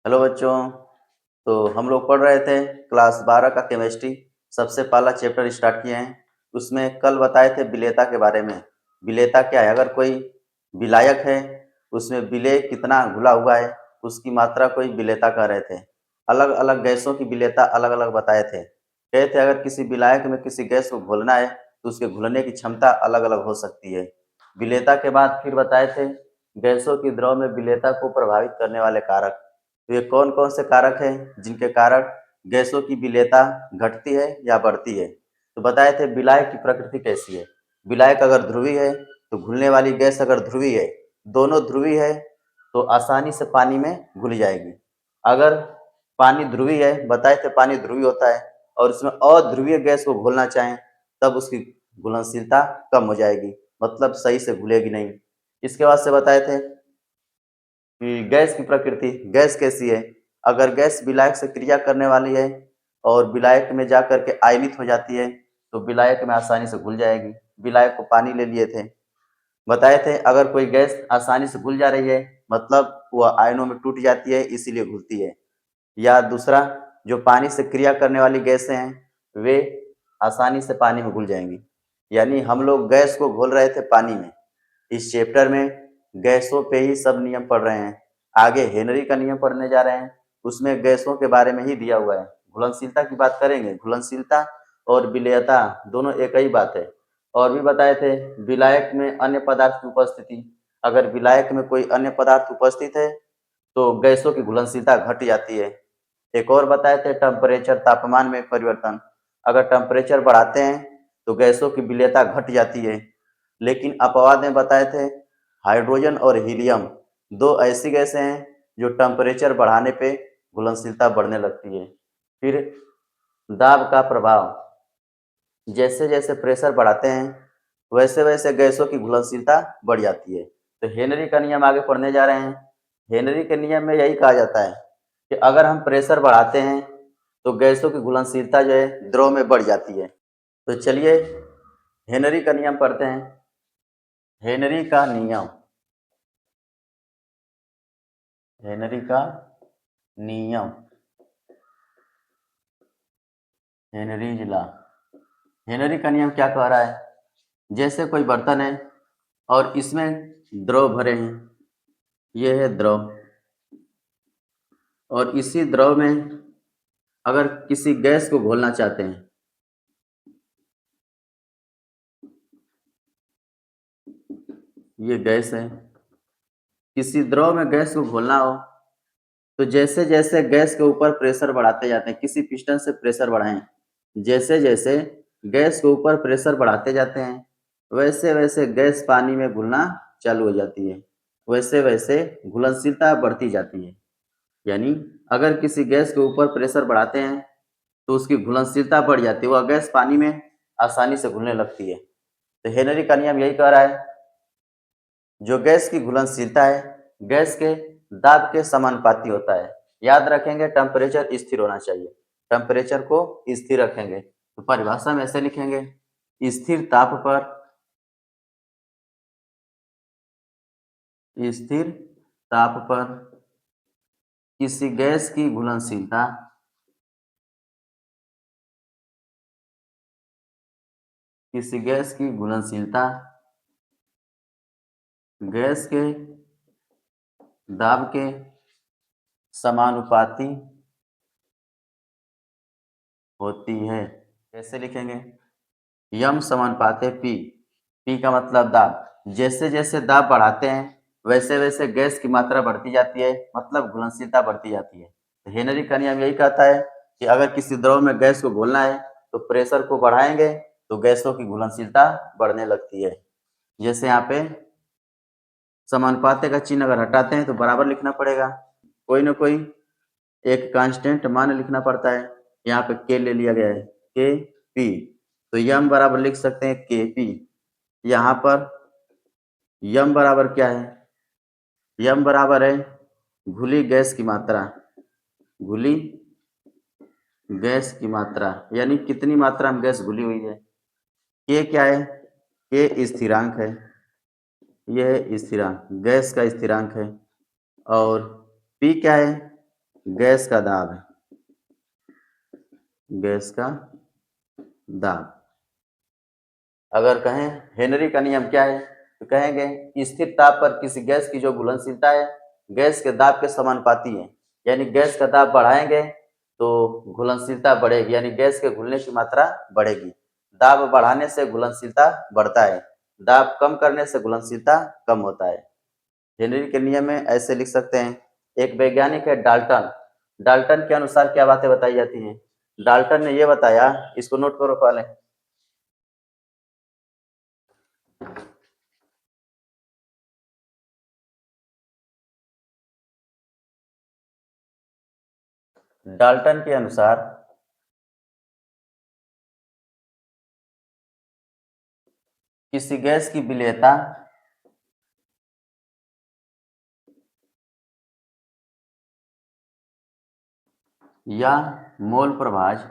Hello बच्चों। तो हम लोग पढ़ रहे थे क्लास 12 का केमिस्ट्री। सबसे पहला चैप्टर स्टार्ट किए हैं। उसमें कल बताए थे विलेयता के बारे में। विलेयता क्या है? अगर कोई विलायक है, उसमें विलेय कितना घुला हुआ है, उसकी मात्रा को ही विलेयता कह रहे थे। अलग अलग गैसों की विलेयता अलग अलग बताए थे। कहे थे अगर किसी विलायक में किसी गैस को घोलना है तो उसके घुलने की क्षमता अलग अलग हो सकती है। विलेयता के बाद फिर बताए थे गैसों की द्रव में विलेयता को प्रभावित करने वाले कारक। तो ये कौन कौन से कारक हैं जिनके कारण गैसों की विलेयता घटती है या बढ़ती है? तो बताए थे विलायक की प्रकृति कैसी है। विलायक अगर ध्रुवीय है तो घुलने वाली गैस अगर ध्रुवीय है, दोनों ध्रुवीय है, तो आसानी से पानी में घुल जाएगी। अगर पानी ध्रुवीय है, बताए थे पानी ध्रुवीय होता है, और उसमें अध्रुवीय गैस को घोलना चाहें तब उसकी घुलनशीलता कम हो जाएगी, मतलब सही से घुलेगी नहीं। इसके बाद से बताए थे कि गैस की प्रकृति, गैस कैसी है। अगर गैस विलायक से क्रिया करने वाली है और विलायक में जा करके आयनित हो जाती है तो विलायक में आसानी से घुल जाएगी। विलायक को पानी ले लिए थे। बताए थे अगर कोई गैस आसानी से घुल जा रही है मतलब वह आयनों में टूट जाती है, इसीलिए घुलती है। या दूसरा, जो पानी से क्रिया करने वाली गैसें हैं वे आसानी से पानी में घुल जाएंगी। यानी हम लोग गैस को घोल रहे थे पानी में। इस चैप्टर में गैसों पे ही सब नियम पढ़ रहे हैं। आगे हेनरी का नियम पढ़ने जा रहे हैं, उसमें गैसों के बारे में ही दिया हुआ है। घुलनशीलता की बात करेंगे। घुलनशीलता और विलेयता दोनों एक ही बात है। और भी बताए थे विलायक में अन्य पदार्थ की उपस्थिति। अगर विलायक में कोई अन्य पदार्थ उपस्थित है तो गैसों की घुलनशीलता घट जाती है। एक और बताए थे टेम्परेचर, तापमान में परिवर्तन। अगर टेम्परेचर बढ़ाते हैं तो गैसों की विलेयता घट जाती है। लेकिन अपवाद में बताए थे हाइड्रोजन और हीलियम, दो ऐसी गैसें हैं जो टेम्परेचर बढ़ाने पे घुलनशीलता बढ़ने लगती है। फिर दाब का प्रभाव, जैसे जैसे प्रेशर बढ़ाते हैं वैसे वैसे गैसों की घुलनशीलता बढ़ जाती है। तो हेनरी का नियम आगे पढ़ने जा रहे हैं। हेनरी के नियम में यही कहा जाता है कि अगर हम प्रेशर बढ़ाते हैं तो गैसों की घुलनशीलता जो है द्रव में बढ़ जाती है। तो चलिए हेनरी का नियम पढ़ते हैं। हेनरी का नियम, हेनरी का नियम, हेनरीज लॉ। हेनरी का नियम क्या कह रहा है? जैसे कोई बर्तन है और इसमें द्रव भरे हैं, यह है द्रव, और इसी द्रव में अगर किसी गैस को घोलना चाहते हैं, ये गैस है, किसी द्रव में गैस को घोलना हो तो जैसे जैसे गैस के ऊपर प्रेशर बढ़ाते जाते हैं, किसी पिस्टन से प्रेशर बढ़ाएं, जैसे जैसे गैस के ऊपर प्रेशर बढ़ाते जाते हैं वैसे वैसे गैस पानी में घुलना चालू हो जाती है, वैसे वैसे घुलनशीलता बढ़ती जाती है। यानी अगर किसी गैस के ऊपर प्रेशर बढ़ाते हैं तो उसकी घुलनशीलता बढ़ जाती है, वह गैस पानी में आसानी से घुलने लगती है। तो हेनरी का नियम यही कह रहा है, जो गैस की घुलनशीलता है गैस के दाब के समानुपाती होता है। याद रखेंगे टेम्परेचर स्थिर होना चाहिए, टेम्परेचर को स्थिर रखेंगे। तो परिभाषा में ऐसे लिखेंगे, स्थिर ताप पर, स्थिर ताप पर किसी गैस की घुलनशीलता, किसी गैस की घुलनशीलता गैस के दाब के समानुपाती होती है। कैसे लिखेंगे? यम समानुपाते पी। पी का मतलब दाब। जैसे जैसे दाब बढ़ाते हैं वैसे वैसे गैस की मात्रा बढ़ती जाती है, मतलब घुलनशीलता बढ़ती जाती है। तो हेनरी का नियम यही कहता है कि अगर किसी द्रव में गैस को घोलना है तो प्रेशर को बढ़ाएंगे तो गैसों की घुलनशीलता बढ़ने लगती है। जैसे यहाँ पे समानुपाते का चिन्ह अगर हटाते हैं तो बराबर लिखना पड़ेगा, कोई ना कोई एक कांस्टेंट मान लिखना पड़ता है। यहाँ पे के ले लिया गया है, के पी, तो यम बराबर लिख सकते हैं के पी। यहाँ पर यम बराबर क्या है? यम बराबर है घुली गैस की मात्रा, घुली गैस की मात्रा, यानी कितनी मात्रा में गैस घुली हुई है। के क्या है? के स्थिरांक है, यह है स्थिरांक, गैस का स्थिरांक है। और पी क्या है? गैस का दाब है, गैस का दाब। अगर कहें हेनरी का नियम क्या है, तो कहेंगे कि स्थिर ताप पर किसी गैस की जो घुलनशीलता है गैस के दाब के समानुपाती है। यानी गैस का दाब बढ़ाएंगे तो घुलनशीलता बढ़ेगी, यानी गैस के घुलने की मात्रा बढ़ेगी। दाब बढ़ाने से घुलनशीलता बढ़ता है, दाब कम करने से घुलनशीलता कम होता है। हेनरी के नियम में ऐसे लिख सकते हैं। एक वैज्ञानिक है डाल्टन, डाल्टन के अनुसार क्या बातें बताई जाती हैं। डाल्टन ने यह बताया, इसको नोट करो पहले। डाल्टन के अनुसार किसी गैस की विलेयता या मोल प्रभाज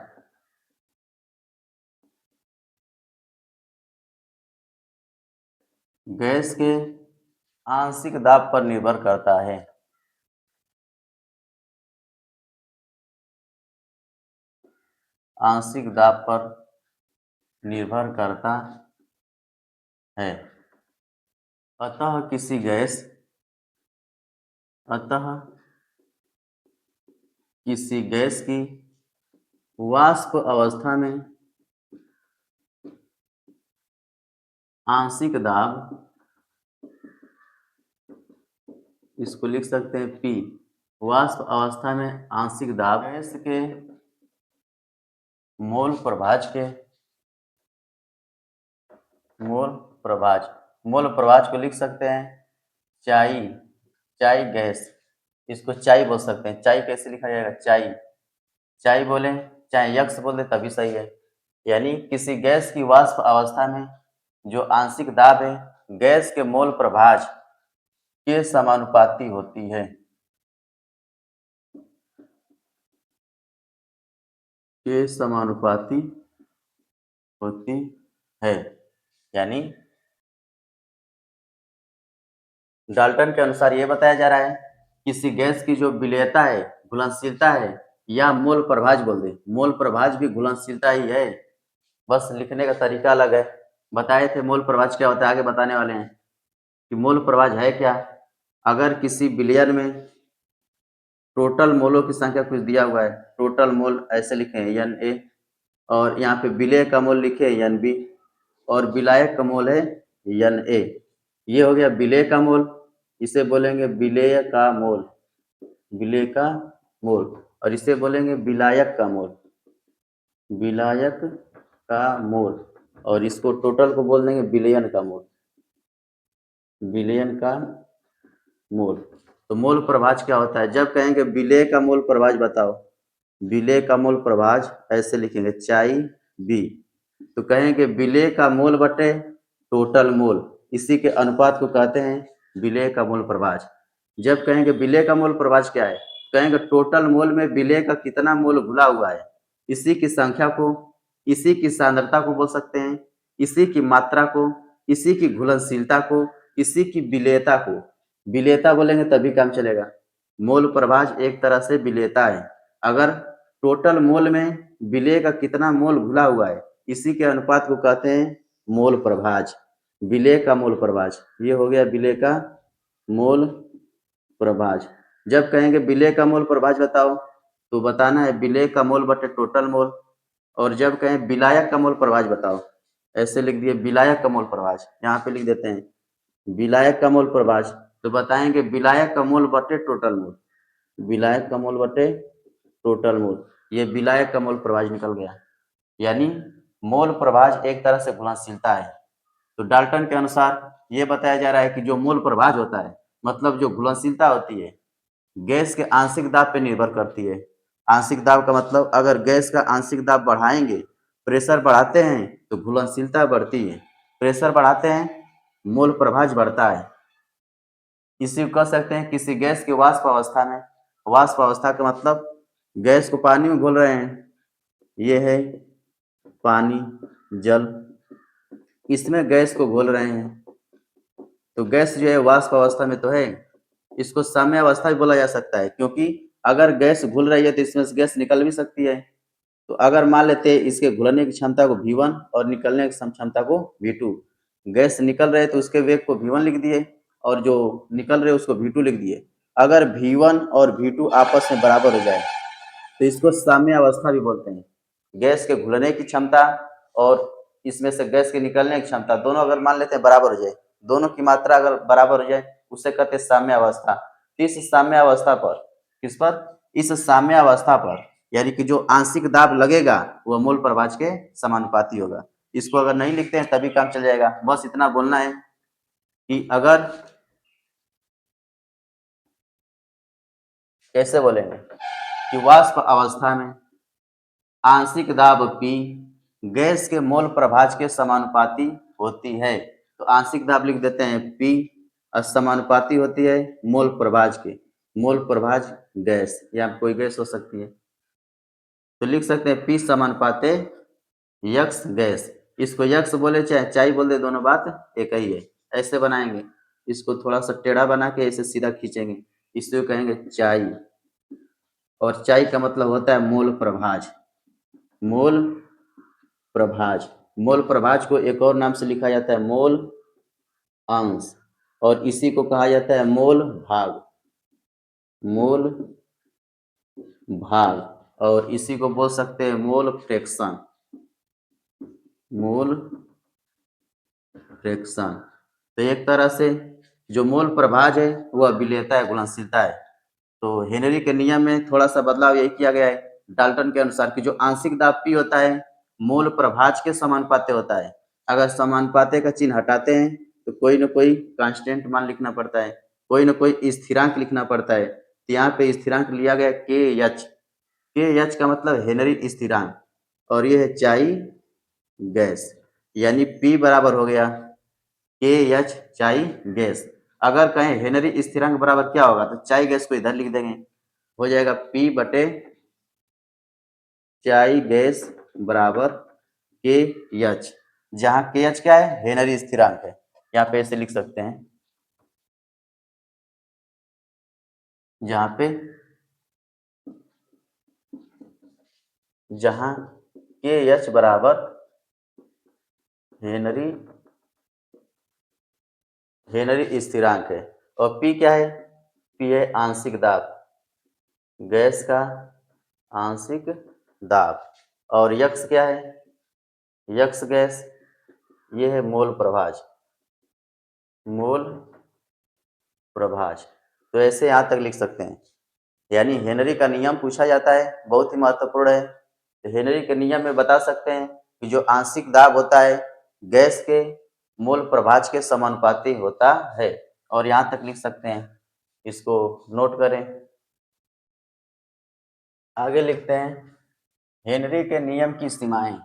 गैस के आंशिक दाब पर निर्भर करता है। आंशिक दाब पर निर्भर करता है। अतः किसी गैस अतः किसी गैस की वाष्प अवस्था में आंशिक दाब, इसको लिख सकते हैं P, वाष्प अवस्था में आंशिक दाब गैस के मोल प्रभाज के मोल प्रभाज मोल प्रभाज को लिख सकते हैं चाई, चाई गैस, इसको चाई बोल सकते हैं। चाई कैसे लिखा जाएगा, चाई, चाई बोले चाहे यक्स बोल दे तभी सही है। यानी किसी गैस की वाष्प अवस्था में जो आंशिक दाब है गैस के मोल प्रभाज के समानुपाती होती है, के समानुपाती होती है। यानी डाल्टन के अनुसार यह बताया जा रहा है किसी गैस की जो विलेयता है, घुलनशीलता है, या मोल प्रभाज बोल दे, मोल प्रभाज भी घुलनशीलता ही है, बस लिखने का तरीका अलग है। बताए थे मोल प्रभाज क्या होता है, आगे बताने वाले हैं कि मोल प्रभाज है क्या। अगर किसी बिलियन में टोटल मोलों की संख्या कुछ दिया हुआ है, टोटल मोल ऐसे लिखे हैं एन ए, और यहाँ पे विलेय का मोल लिखे एन बी, और विलायक का मोल है एन ए। ये हो गया विलेय का मोल, इसे बोलेंगे विलेय का मोल, विलेय का मोल, और इसे बोलेंगे विलायक का मोल, विलायक का मोल, और इसको टोटल को बोल देंगे विलयन का मोल, विलयन का मोल। तो मोल प्रभाज क्या होता है, जब कहेंगे विलेय का मोल प्रभाज बताओ, विलेय का मोल प्रभाज ऐसे लिखेंगे चाई बी, तो कहेंगे विलेय का मोल बटे टोटल मोल, इसी के अनुपात को कहते हैं विलेय का मोल प्रभाज। जब कहेंगे विलेय का मोल प्रभाज क्या है, कहेंगे टोटल मोल में विलेय का कितना मोल घुला हुआ है, इसी की संख्या को, इसी की सांद्रता को बोल सकते हैं, इसी की मात्रा को, इसी की घुलनशीलता को, इसी की विलेयता को। विलेयता बोलेंगे तभी काम चलेगा। मोल प्रभाज एक तरह से विलेयता है। अगर टोटल मोल में विलेय का कितना मोल घुला हुआ है, इसी के अनुपात को कहते हैं मोल प्रभाज, विलेय का मोल प्रभाज। ये हो गया विलेय का मोल प्रभाज। जब कहेंगे विलेय का मोल प्रभाज बताओ, तो बताना है विलेय का मोल बटे टोटल मोल, और जब कहें विलायक का मोल प्रभाज बताओ, ऐसे लिख दिए विलायक का मोल प्रभाज, यहाँ पे लिख देते हैं विलायक का मोल प्रभाज, तो बताएंगे विलायक का मोल बटे टोटल मोल, विलायक का मोल बटे टोटल मोल, ये विलायक का मोल प्रभाज निकल गया। यानी मोल प्रभाज एक तरह से घुलनशीलता है। तो डाल्टन के अनुसार ये बताया जा रहा है कि जो मोल प्रभाज होता है, मतलब जो घुलनशीलता होती है, गैस के आंशिक दाब पे निर्भर करती है। आंशिक दाब का मतलब अगर गैस का आंशिक दाब बढ़ाएंगे, प्रेशर बढ़ाते हैं तो घुलनशीलता बढ़ती है, प्रेशर बढ़ाते हैं मोल प्रभाज बढ़ता है। इसी को कह सकते हैं किसी गैस की वाष्प अवस्था में, वाष्प अवस्था का मतलब गैस को पानी में घोल रहे हैं, ये है पानी, जल, इसमें गैस को घोल रहे हैं, तो गैस जो है वाष्प अवस्था में तो है, इसको साम्य अवस्था भी बोला जा सकता है, क्योंकि अगर गैस घुल रही है तो इसमें से गैस निकल भी सकती है। तो अगर मान लेते हैं इसके घुलने की क्षमता को V1 और निकलने की क्षमता को V2, गैस निकल रहे तो उसके वेग को V1 लिख दिए और जो निकल रहे उसको V2 लिख दिए। अगर V1 और V2 आपस में बराबर हो जाए तो इसको साम्य अवस्था भी बोलते हैं। गैस के घुलने की क्षमता और इसमें से गैस के निकलने की क्षमता दोनों अगर मान लेते हैं बराबर हो जाए, दोनों की मात्रा अगर बराबर हो जाए उसे कहते हैं साम्य अवस्था। तो इस साम्य अवस्था पर, किस पर, इस साम्य अवस्था पर यानी कि जो आंशिक दाब लगेगा वह मोल प्रभाज के समानुपाती होगा। इसको अगर नहीं लिखते हैं तभी काम चल जाएगा। बस इतना बोलना है कि अगर, कैसे बोलेंगे कि वाष्प अवस्था में आंशिक दाब P गैस के मोल प्रभाज के समानुपाती होती है। तो आंशिक दाब लिख देते हैं P और समानुपाती होती है मोल प्रभाज के। मोल प्रभाज गैस या कोई गैस हो सकती है तो लिख सकते हैं P समानुपाते यक्स गैस। इसको यक्स बोले चाहे चाई बोल दे, दोनों बात एक ही है। ऐसे बनाएंगे, इसको थोड़ा सा टेढ़ा बना के ऐसे सीधा खींचेंगे, इसको कहेंगे चाई। और चाई का मतलब होता है मोल प्रभाज। मोल प्रभाज, मोल प्रभाज को एक और नाम से लिखा जाता है मोल अंश, और इसी को कहा जाता है मोल भाग। मोल भाग, और इसी को बोल सकते हैं मोल फ्रैक्शन। Mole fraction. तो एक तरह से जो मोल प्रभाज है वह विलेयता है, घुलनशीलता है। तो हेनरी के नियम में थोड़ा सा बदलाव यही किया गया है डाल्टन के अनुसार कि जो आंशिक दाब P होता है मोल प्रभाज के समानुपाती होता है। अगर समानुपाती का चिन्ह हटाते हैं तो कोई ना कोई कांस्टेंट मान लिखना पड़ता है, कोई ना कोई स्थिरांक लिखना पड़ता है। तो यहाँ पे स्थिरांक लिया गया KH। KH का मतलब हेनरी स्थिरांक, और ये है चाई गैस, यानी P बराबर हो गया KH चाई गैस। अगर कहें हेनरी स्थिरांक बराबर क्या होगा तो चाई गैस को इधर लिख देंगे, हो जाएगा P बटे चाई गैस बराबर KH, जहां KH क्या है, हेनरी स्थिरांक है। यहाँ पे ऐसे लिख सकते हैं, जहां पे जहां KH बराबर हेनरी स्थिरांक है और P क्या है, P है आंशिक दाब, गैस का आंशिक दाब, और यक्स क्या है, यक्स गैस, ये है मोल प्रभाज। मोल प्रभाज। तो ऐसे यहाँ तक लिख सकते हैं। यानी हेनरी का नियम पूछा जाता है, बहुत ही महत्वपूर्ण है। तो हेनरी के नियम में बता सकते हैं कि जो आंशिक दाब होता है गैस के मोल प्रभाज के समानुपाती होता है, और यहाँ तक लिख सकते हैं। इसको नोट करें। आगे लिखते हैं हेनरी के नियम की सीमाएं।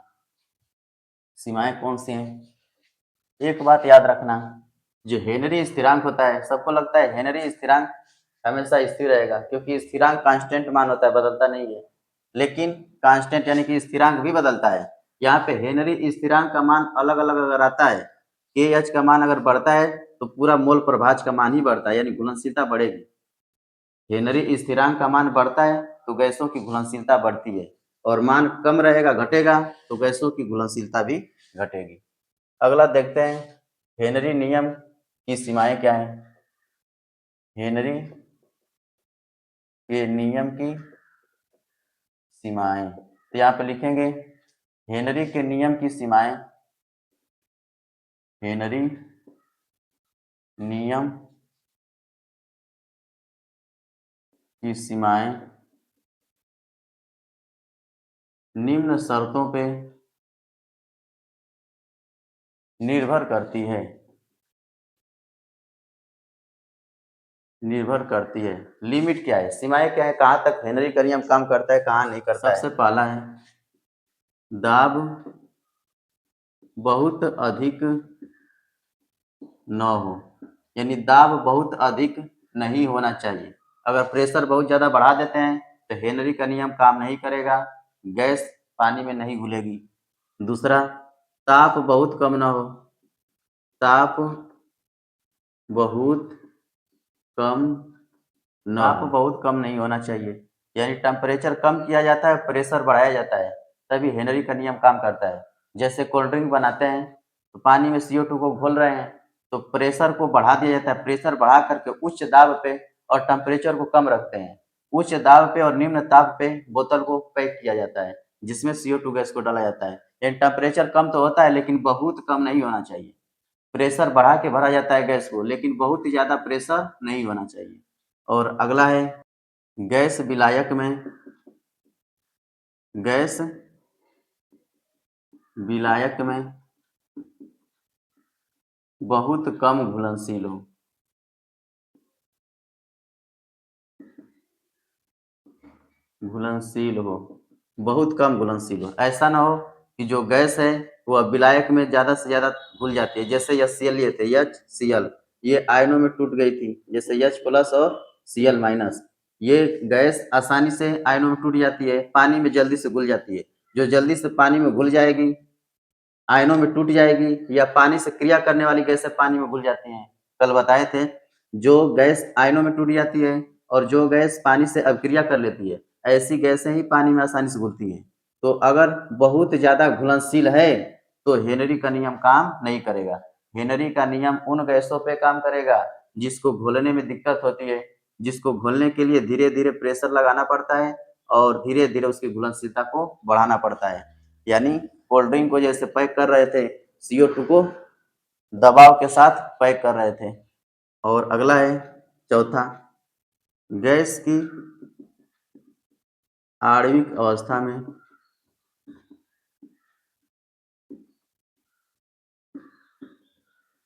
सीमाएं कौन सी हैं? एक बात याद रखना, जो हेनरी स्थिरांक होता है, सबको लगता है हेनरी स्थिरांक हमेशा स्थिर रहेगा क्योंकि स्थिरांक कांस्टेंट मान होता है, बदलता नहीं है। लेकिन कांस्टेंट यानी कि स्थिरांक भी बदलता है। यहाँ पे हेनरी स्थिरांक का मान अलग अलग अगर आता है, के एच का मान अगर बढ़ता है तो पूरा मोल प्रभाज का मान ही बढ़ता है, यानी घुलनशीलता बढ़ेगी। हेनरी स्थिरांक का मान बढ़ता है तो गैसों की घुलनशीलता बढ़ती है, और मान कम रहेगा, घटेगा, तो गैसों की घुलनशीलता भी घटेगी। अगला देखते हैं हेनरी नियम की सीमाएं क्या है। हेनरी के नियम की सीमाएं, तो यहाँ पे लिखेंगे हेनरी के नियम की सीमाएं। हेनरी नियम की सीमाएं निम्न शर्तों पे निर्भर करती है। निर्भर करती है। लिमिट क्या है, सीमाएं क्या है, कहाँ तक हेनरी का नियम काम करता है, कहाँ नहीं करता है। सबसे पहला है दाब बहुत अधिक न हो, यानी दाब बहुत अधिक नहीं होना चाहिए। अगर प्रेशर बहुत ज़्यादा बढ़ा देते हैं तो हेनरी का नियम काम नहीं करेगा, गैस पानी में नहीं घुलेगी। दूसरा, ताप बहुत कम ना हो। ताप बहुत कम न, ताप बहुत कम नहीं होना चाहिए। यानी टेम्परेचर कम किया जाता है, प्रेशर बढ़ाया जाता है, तभी हेनरी का नियम काम करता है। जैसे कोल्ड ड्रिंक बनाते हैं तो पानी में CO2 को घोल रहे हैं तो प्रेशर को बढ़ा दिया जाता है, प्रेशर बढ़ा करके उच्च दाब पे और टेम्परेचर को कम रखते हैं। उच्च दाब पे और निम्न ताप पे बोतल को पैक किया जाता है जिसमें CO2 गैस को डाला जाता है। यानी टेम्परेचर कम तो होता है लेकिन बहुत कम नहीं होना चाहिए। प्रेशर बढ़ा के भरा जाता है गैस को, लेकिन बहुत ही ज़्यादा प्रेशर नहीं होना चाहिए। और अगला है गैस विलायक में गैस विलायक में बहुत कम घुलनशील हो। घुलनशील हो, बहुत कम घुलनशील हो। ऐसा ना हो कि जो गैस है वह विलायक में ज़्यादा से ज़्यादा घुल जाती है। जैसे HCl लिए थे, HCl, ये आयनों में टूट गई थी, जैसे H+ और Cl-। ये गैस आसानी से आयनों में टूट जाती है, पानी में जल्दी से घुल जाती है। जो जल्दी से पानी में घुल जाएगी, आयनों में टूट जाएगी, या पानी से क्रिया करने वाली गैसें पानी में घुल जाती हैं। कल बताए थे, जो गैस आयनों में टूट जाती है और जो गैस पानी से अभिक्रिया कर लेती है, ऐसी गैसें ही पानी में आसानी से घुलती हैं। तो अगर बहुत ज़्यादा घुलनशील है तो हेनरी का नियम काम नहीं करेगा। हेनरी का नियम उन गैसों पे काम करेगा जिसको घुलने में दिक्कत होती है, जिसको घुलने के लिए धीरे धीरे प्रेशर लगाना पड़ता है और धीरे धीरे उसकी घुलनशीलता को बढ़ाना पड़ता है। यानी कोल्ड ड्रिंक को जैसे पैक कर रहे थे, CO2 को दबाव के साथ पैक कर रहे थे। और अगला है चौथा, गैस की आणविक अवस्था में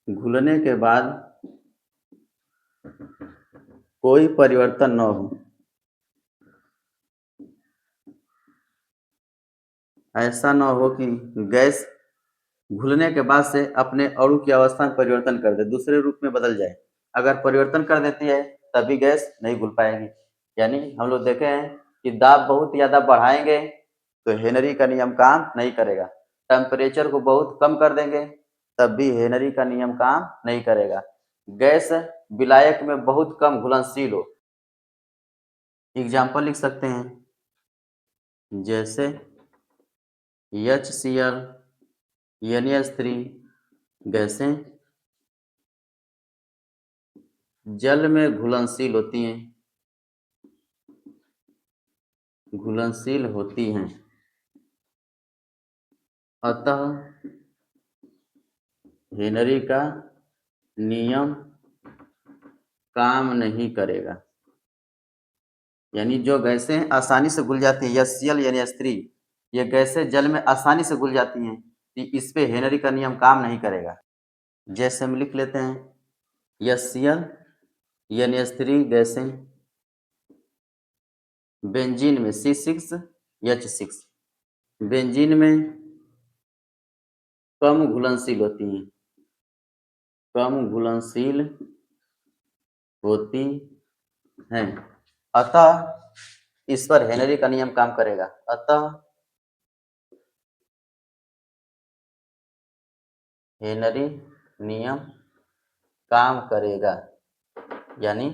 घुलने के बाद कोई परिवर्तन न हो। ऐसा न हो कि गैस घुलने के बाद से अपने अणु की अवस्था में परिवर्तन कर दे, दूसरे रूप में बदल जाए। अगर परिवर्तन कर देती है तभी गैस नहीं घुल पाएगी। यानी हम लोग देखे हैं कि दाब बहुत ज़्यादा बढ़ाएंगे तो हेनरी का नियम काम नहीं करेगा। टेम्परेचर को बहुत कम कर देंगे तब भी हेनरी का नियम काम नहीं करेगा। गैस विलायक में बहुत कम घुलनशील हो। एग्जाम्पल लिख सकते हैं, जैसे HCl, NH3 गैसें जल में घुलनशील होती हैं, घुलनशील होती हैं, अतः हेनरी का नियम काम नहीं करेगा। यानी जो गैसें आसानी से घुल जाती हैं, HCl यानी H3, ये गैसें जल में आसानी से घुल जाती हैं, तो इस पे हेनरी का नियम काम नहीं करेगा। जैसे हम लिख लेते हैं, HCl यानी H3 गैसें बेंजीन में C6H6 बेंजीन में कम घुलनशील होती हैं, कम घुलनशील होती हैं, अतः इस पर हेनरी का नियम काम करेगा। अतः हेनरी नियम काम करेगा। यानी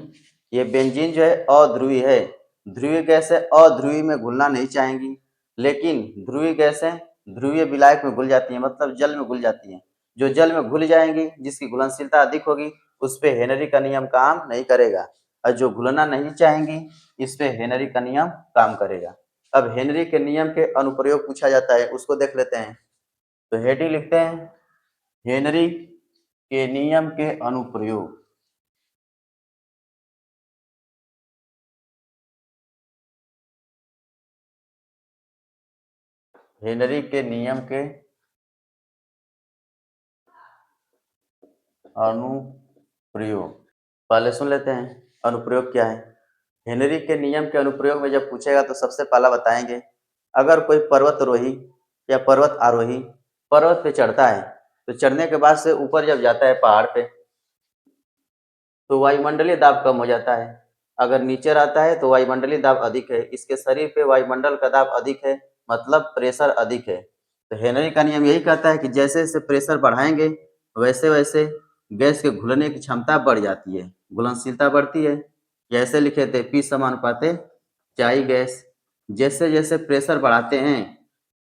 ये बेंजीन जो है अध्रुवी है, ध्रुवीय गैसें अध्रुवी में घुलना नहीं चाहेंगी, लेकिन ध्रुवीय गैसें ध्रुवीय विलायक में घुल जाती हैं, मतलब जल में घुल जाती हैं। जो जल में घुल जाएंगी, जिसकी घुलनशीलता अधिक होगी, उस पे हेनरी का नियम काम नहीं करेगा, और जो घुलना नहीं चाहेंगी इस पे हेनरी का नियम काम करेगा। अब हेनरी के नियम के अनुप्रयोग पूछा जाता है, उसको देख लेते हैं। तो हेडिंग लिखते हैं, हेनरी के नियम के अनुप्रयोग। हेनरी के नियम के अनुप्रयोग पहले सुन लेते हैं, अनुप्रयोग क्या है। हेनरी के नियम के अनुप्रयोग में जब पूछेगा तो सबसे पहला बताएंगे, अगर कोई पर्वतारोही या पर्वत आरोही पर्वत पे चढ़ता है तो चढ़ने के बाद से ऊपर जब जाता है पहाड़ पे तो वायुमंडलीय दाब कम हो जाता है। अगर नीचे रहता है तो वायुमंडलीय दाब अधिक है, इसके शरीर पे वायुमंडल का दाब अधिक है, मतलब प्रेशर अधिक है। तो हेनरी का नियम यही कहता है कि जैसे जैसे प्रेशर बढ़ाएंगे वैसे वैसे गैस के घुलने की क्षमता बढ़ जाती है, घुलनशीलता बढ़ती है। जैसे लिखे थे P समानुपाते ऊंचाई गैस, जैसे जैसे प्रेशर बढ़ाते हैं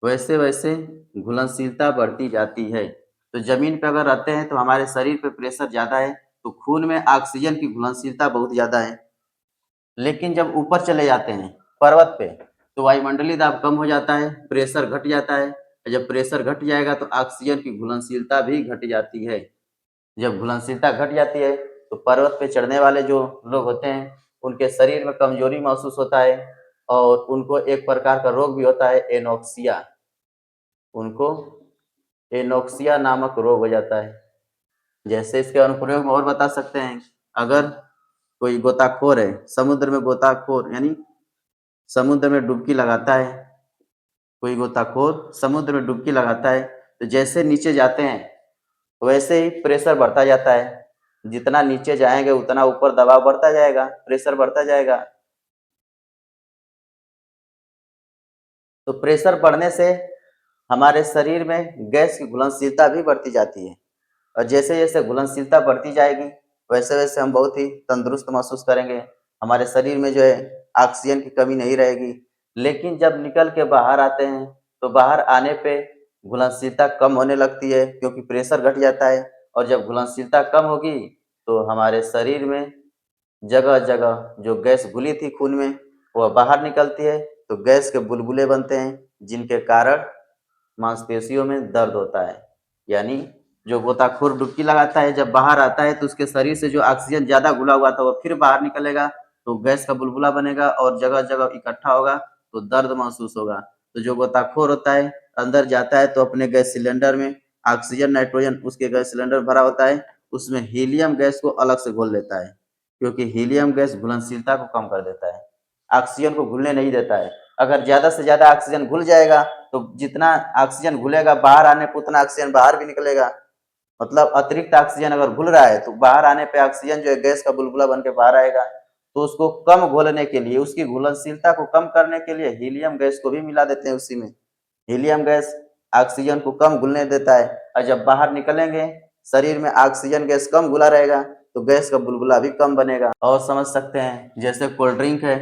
वैसे वैसे घुलनशीलता बढ़ती जाती है। तो जमीन पे अगर रहते हैं तो हमारे शरीर पे प्रेशर ज़्यादा है, तो खून में ऑक्सीजन की घुलनशीलता बहुत ज़्यादा है। लेकिन जब ऊपर चले जाते हैं पर्वत पे, तो वायुमंडलीय दाब कम हो जाता है, प्रेशर घट जाता है। जब प्रेशर घट जाएगा तो ऑक्सीजन की घुलनशीलता भी घट जाती है। जब घुलनशीलता घट जाती है तो पर्वत पे चढ़ने वाले जो लोग होते हैं उनके शरीर में कमजोरी महसूस होता है और उनको एक प्रकार का रोग भी होता है, एनोक्सिया। उनको एनोक्सिया नामक रोग हो जाता है। जैसे इसके अनुप्रयोग में और बता सकते हैं, अगर कोई गोताखोर है, समुद्र में गोताखोर यानी समुद्र में डुबकी लगाता है, कोई गोताखोर समुद्र में डुबकी लगाता है, तो जैसे नीचे जाते हैं वैसे ही प्रेशर बढ़ता जाता है। जितना नीचे जाएंगे उतना ऊपर दबाव बढ़ता जाएगा, प्रेशर बढ़ता जाएगा। तो प्रेशर बढ़ने से हमारे शरीर में गैस की घुलनशीलता भी बढ़ती जाती है और जैसे जैसे घुलनशीलता बढ़ती जाएगी वैसे वैसे हम बहुत ही तंदुरुस्त महसूस करेंगे। हमारे शरीर में जो है ऑक्सीजन की कमी नहीं रहेगी। लेकिन जब निकल के बाहर आते हैं तो बाहर आने पे घुलनशीलता कम होने लगती है क्योंकि प्रेशर घट जाता है और जब घुलनशीलता कम होगी तो हमारे शरीर में जगह जगह जो गैस घुली थी खून में वह बाहर निकलती है, तो गैस के बुलबुले बनते हैं जिनके कारण मांसपेशियों में दर्द होता है। यानी जो गोताखोर डुबकी लगाता है जब बाहर आता है तो उसके शरीर से जो ऑक्सीजन ज़्यादा घुला हुआ था वो फिर बाहर निकलेगा, तो गैस का बुलबुला बनेगा और जगह जगह इकट्ठा होगा तो दर्द महसूस होगा। तो जो गोताखोर होता है अंदर जाता है तो अपने गैस सिलेंडर में ऑक्सीजन नाइट्रोजन उसके गैस सिलेंडर भरा होता है, उसमें हीलियम गैस को अलग से घोल लेता है क्योंकि हीलियम गैस घुलनशीलता को कम कर देता है, ऑक्सीजन को घुलने नहीं देता है। अगर ज़्यादा से ज़्यादा ऑक्सीजन घुल जाएगा तो जितना ऑक्सीजन घुलेगा बाहर आने पे उतना ऑक्सीजन बाहर भी निकलेगा। मतलब अतिरिक्त ऑक्सीजन अगर घुल रहा है तो बाहर आने पे ऑक्सीजन जो है गैस का बुलबुला बन के बाहर आएगा। तो उसको कम घोलने के लिए, उसकी घुलनशीलता को कम करने के लिए हीलियम गैस को भी मिला देते हैं उसी में। हीलियम गैस ऑक्सीजन को कम घुलने देता है और जब बाहर निकलेंगे शरीर में ऑक्सीजन गैस कम घुला रहेगा तो गैस का बुलबुला भी कम बनेगा। और समझ सकते हैं जैसे कोल्ड ड्रिंक है,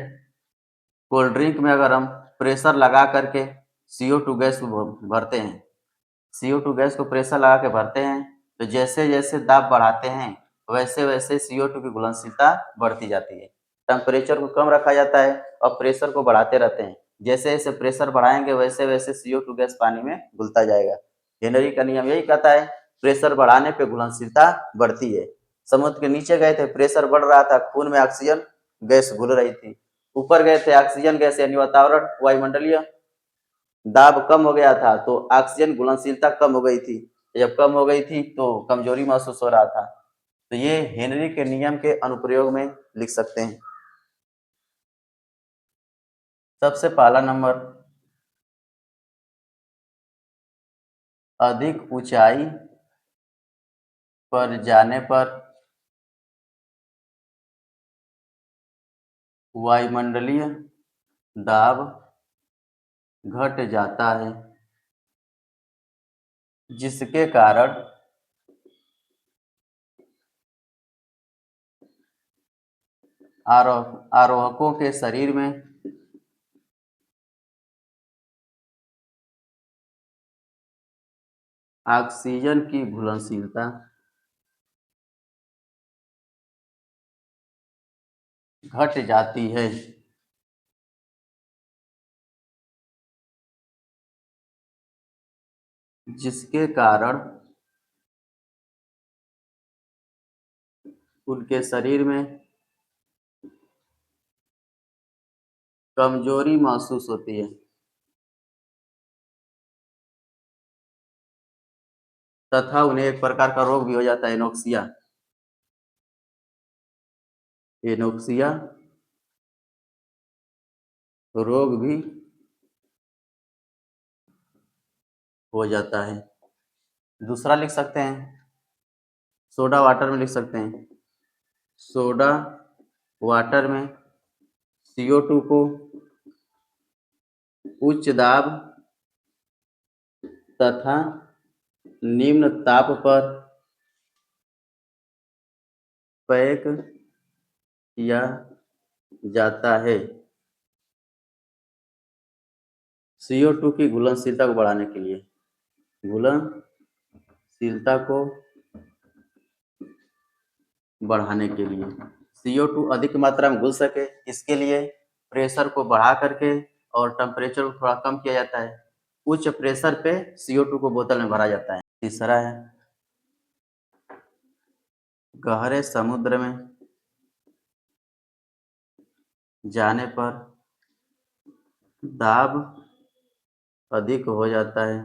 कोल्ड ड्रिंक में अगर हम प्रेशर लगा करके CO2 गैस को भरते हैं, CO2 गैस को प्रेशर लगा के भरते हैं तो जैसे जैसे दाब बढ़ाते हैं वैसे वैसे CO2 की घुलनशीलता बढ़ती जाती है। टेम्परेचर को कम रखा जाता है और प्रेशर को बढ़ाते रहते हैं। जैसे जैसे प्रेशर बढ़ाएंगे वैसे वैसे CO2 गैस पानी में घुलता जाएगा। हेनरी का नियम यही कहता है, प्रेशर बढ़ाने पे घुलनशीलता बढ़ती है। समुद्र के नीचे गए थे, प्रेशर बढ़ रहा था, खून में ऑक्सीजन गैस घुल रही थी। ऊपर गए थे, ऑक्सीजन गैस यानी वातावरण वायुमंडलीय दाब कम हो गया था तो ऑक्सीजन घुलनशीलता कम हो गई थी। जब कम हो गई थी तो कमजोरी महसूस हो रहा था। तो ये हेनरी के नियम के अनुप्रयोग में लिख सकते हैं। सबसे पहला नंबर, अधिक ऊंचाई पर जाने पर वायुमंडलीय दाब घट जाता है जिसके कारण आरोहकों के शरीर में ऑक्सीजन की घुलनशीलता घट जाती है जिसके कारण उनके शरीर में कमजोरी महसूस होती है तथा उन्हें एक प्रकार का रोग भी हो जाता है, एनोक्सिया। एनोक्सिया रोग भी हो जाता है। दूसरा लिख सकते हैं, सोडा वाटर में लिख सकते हैं, सोडा वाटर में CO2 को उच्च दाब तथा निम्न ताप पर पैक किया जाता है CO2 की घुलनशीलता को बढ़ाने के लिए, घुलनशीलता को बढ़ाने के लिए CO2 अधिक मात्रा में घुल सके, इसके लिए प्रेशर को बढ़ा करके और टेम्परेचर को थोड़ा कम किया जाता है। उच्च प्रेशर पे CO2 को बोतल में भरा जाता है। तीसरा है गहरे समुद्र में जाने पर दाब अधिक हो जाता है,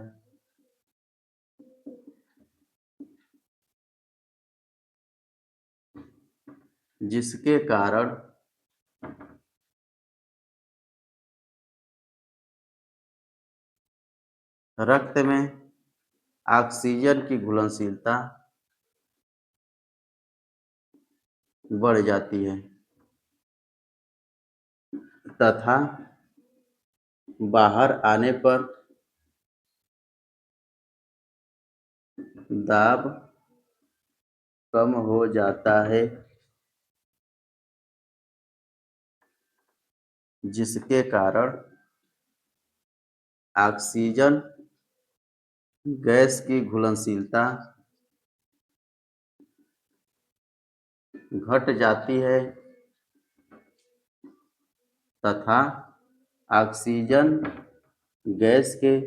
जिसके कारण रक्त में ऑक्सीजन की घुलनशीलता बढ़ जाती है तथा बाहर आने पर दाब कम हो जाता है, जिसके कारण ऑक्सीजन गैस की घुलनशीलता घट जाती है तथा ऑक्सीजन गैस के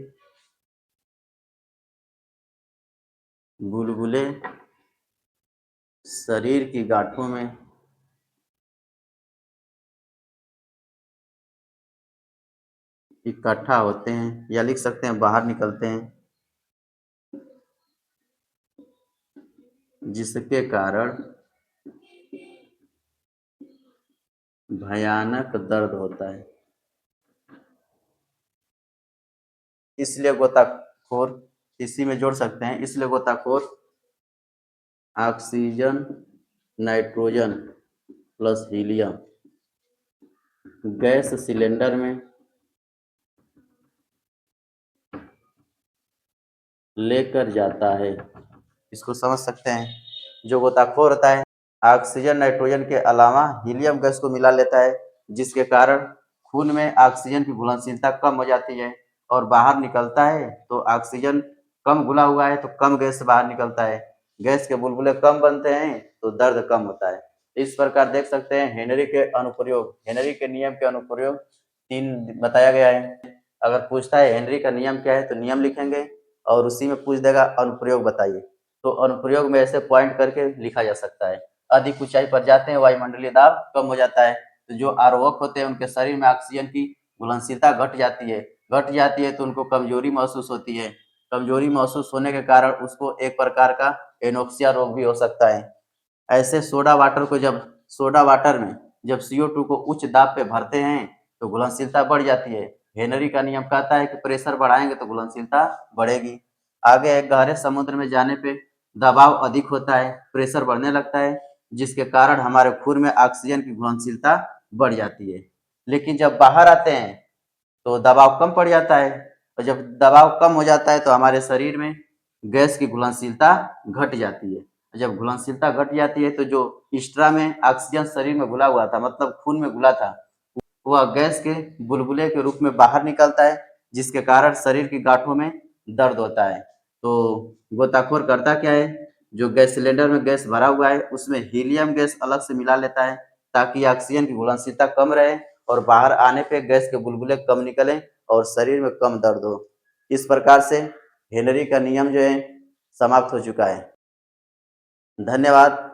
बुलबुले शरीर की गांठों में इकट्ठा होते हैं या लिख सकते हैं बाहर निकलते हैं, जिसके कारण भयानक दर्द होता है। इसलिए गोताखोर इसी में जोड़ सकते हैं, इसलिए गोताखोर oxygen nitrogen plus helium gas cylinder में लेकर जाता है। इसको समझ सकते हैं, जो गोताखोर होता है ऑक्सीजन नाइट्रोजन के अलावा हीलियम गैस को मिला लेता है, जिसके कारण खून में ऑक्सीजन की घुलनशीलता कम हो जाती है और बाहर निकलता है तो ऑक्सीजन कम घुला हुआ है तो कम गैस बाहर निकलता है, गैस के बुलबुले कम बनते हैं तो दर्द कम होता है। इस प्रकार देख सकते हैं हेनरी के अनुप्रयोग, हेनरी के नियम के अनुप्रयोग 3 बताया गया है। अगर पूछता है हेनरी का नियम क्या है तो नियम लिखेंगे और उसी में पूछ देगा अनुप्रयोग बताइए, तो अनुप्रयोग में ऐसे पॉइंट करके लिखा जा सकता है। अधिक ऊंचाई पर जाते हैं वायुमंडलीय दाब कम हो जाता है, तो जो आरोहक होते हैं उनके शरीर में ऑक्सीजन की घुलनशीलता घट जाती है तो उनको कमजोरी महसूस होती है, कमजोरी महसूस होने के कारण उसको एक प्रकार का एनोक्सिया रोग भी हो सकता है। ऐसे सोडा वाटर में जब CO2 को उच्च दाब पे भरते हैं तो घुलनशीलता बढ़ जाती है। हेनरी का नियम कहता है कि प्रेशर बढ़ाएंगे तो घुलनशीलता बढ़ेगी। आगे गहरे समुद्र में जाने पे दबाव अधिक होता है, प्रेशर बढ़ने लगता है, जिसके कारण हमारे खून में ऑक्सीजन की घुलनशीलता बढ़ जाती है। लेकिन जब बाहर आते हैं तो दबाव कम पड़ जाता है और जब दबाव कम हो जाता है तो हमारे शरीर में गैस की घुलनशीलता घट जाती है। जब घुलनशीलता घट जाती है तो जो एक्स्ट्रा में ऑक्सीजन शरीर में घुला हुआ था, मतलब खून में घुला था, वह गैस के बुलबुले के रूप में बाहर निकलता है, जिसके कारण शरीर की गांठों में दर्द होता है। तो गोताखोर करता क्या है, जो गैस सिलेंडर में गैस भरा हुआ है उसमें हीलियम गैस अलग से मिला लेता है ताकि ऑक्सीजन की घुलनशीलता कम रहे और बाहर आने पे गैस के बुलबुले कम निकलें और शरीर में कम दर्द हो। इस प्रकार से हेनरी का नियम जो है समाप्त हो चुका है। धन्यवाद।